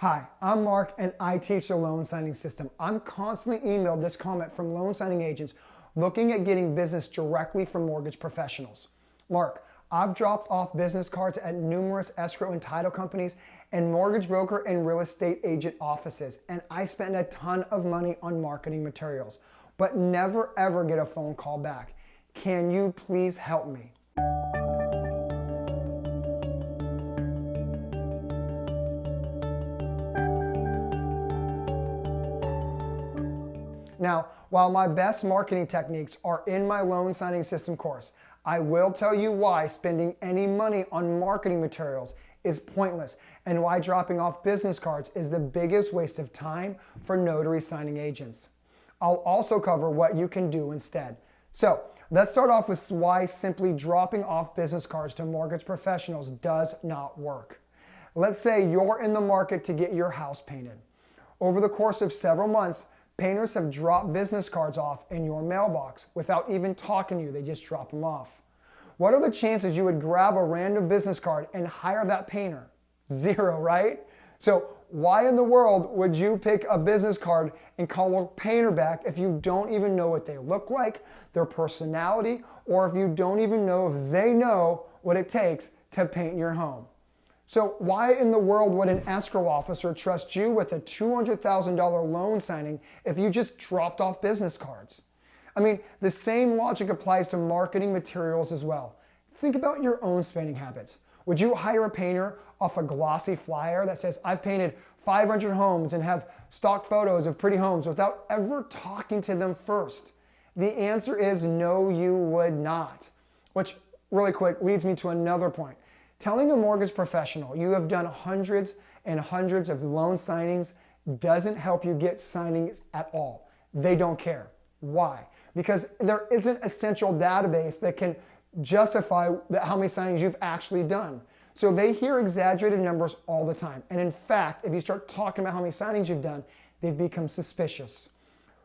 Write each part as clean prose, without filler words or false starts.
Hi, I'm Mark and I teach the loan signing system. I'm constantly emailed this comment from loan signing agents looking at getting business directly from mortgage professionals. Mark, I've dropped off business cards at numerous escrow and title companies and mortgage broker and real estate agent offices, and I spend a ton of money on marketing materials, but never ever get a phone call back. Can you please help me? Now, while my best marketing techniques are in my loan signing system course, I will tell you why spending any money on marketing materials is pointless and why dropping off business cards is the biggest waste of time for notary signing agents. I'll also cover what you can do instead. So let's start off with why simply dropping off business cards to mortgage professionals does not work. Let's say you're in the market to get your house painted. Over the course of several months, painters have dropped business cards off in your mailbox without even talking to you. They just drop them off. What are the chances you would grab a random business card and hire that painter? Zero, right? So why in the world would you pick a business card and call a painter back if you don't even know what they look like, their personality, or if you don't even know if they know what it takes to paint your home? So why in the world would an escrow officer trust you with a $200,000 loan signing if you just dropped off business cards? I mean, the same logic applies to marketing materials as well. Think about your own spending habits. Would you hire a painter off a glossy flyer that says, I've painted 500 homes and have stock photos of pretty homes without ever talking to them first? The answer is no, you would not. Which, really quick, leads me to another point. Telling a mortgage professional you have done hundreds and hundreds of loan signings doesn't help you get signings at all. They don't care. Why? Because there isn't a central database that can justify how many signings you've actually done. So they hear exaggerated numbers all the time. And in fact, if you start talking about how many signings you've done, they've become suspicious.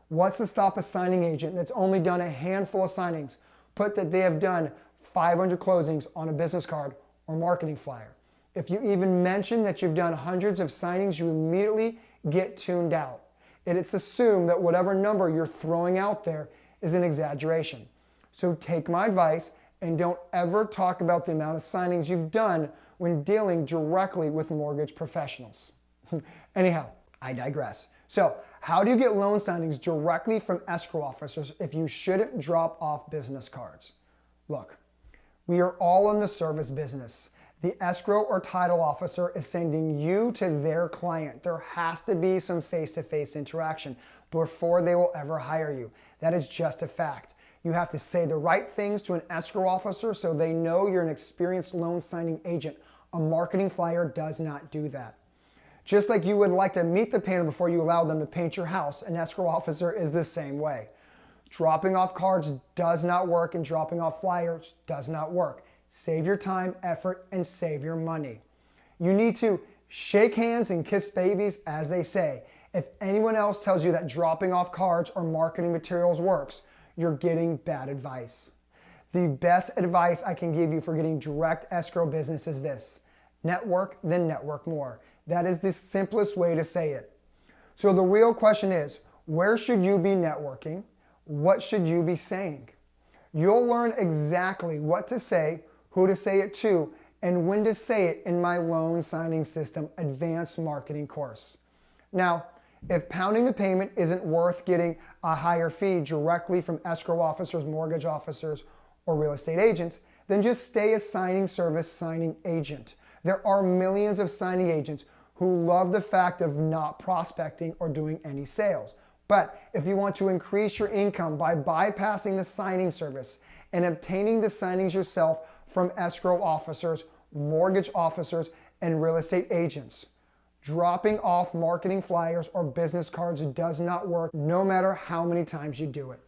What's to stop a signing agent that's only done a handful of signings put that they have done 500 closings on a business card or marketing flyer? If you even mention that you've done hundreds of signings, you immediately get tuned out. It's assumed that whatever number you're throwing out there is an exaggeration. So take my advice and don't ever talk about the amount of signings you've done when dealing directly with mortgage professionals. Anyhow, I digress. So how do you get loan signings directly from escrow officers if you shouldn't drop off business cards? Look, we are all in the service business. The escrow or title officer is sending you to their client. There has to be some face-to-face interaction before they will ever hire you. That is just a fact. You have to say the right things to an escrow officer so they know you're an experienced loan signing agent. A marketing flyer does not do that. Just like you would like to meet the painter before you allow them to paint your house, an escrow officer is the same way. Dropping off cards does not work and dropping off flyers does not work. Save your time, effort, and save your money. You need to shake hands and kiss babies, as they say. If anyone else tells you that dropping off cards or marketing materials works, you're getting bad advice. The best advice I can give you for getting direct escrow business is this: network, then network more. That is the simplest way to say it. So the real question is, where should you be networking? What should you be saying? You'll learn exactly what to say, who to say it to, and when to say it in my loan signing system advanced marketing course. Now, if pounding the payment isn't worth getting a higher fee directly from escrow officers, mortgage officers, or real estate agents, then just stay a signing service signing agent. There are millions of signing agents who love the fact of not prospecting or doing any sales. But if you want to increase your income by bypassing the signing service and obtaining the signings yourself from escrow officers, mortgage officers, and real estate agents, dropping off marketing flyers or business cards does not work no matter how many times you do it.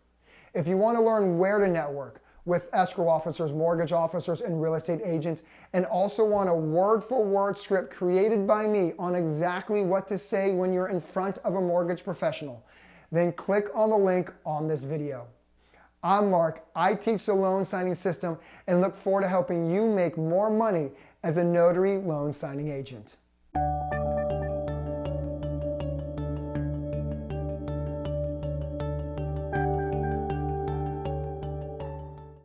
If you want to learn where to network with escrow officers, mortgage officers, and real estate agents, and also want a word-for-word script created by me on exactly what to say when you're in front of a mortgage professional, then click on the link on this video. I'm Mark, I teach the loan signing system and look forward to helping you make more money as a notary loan signing agent.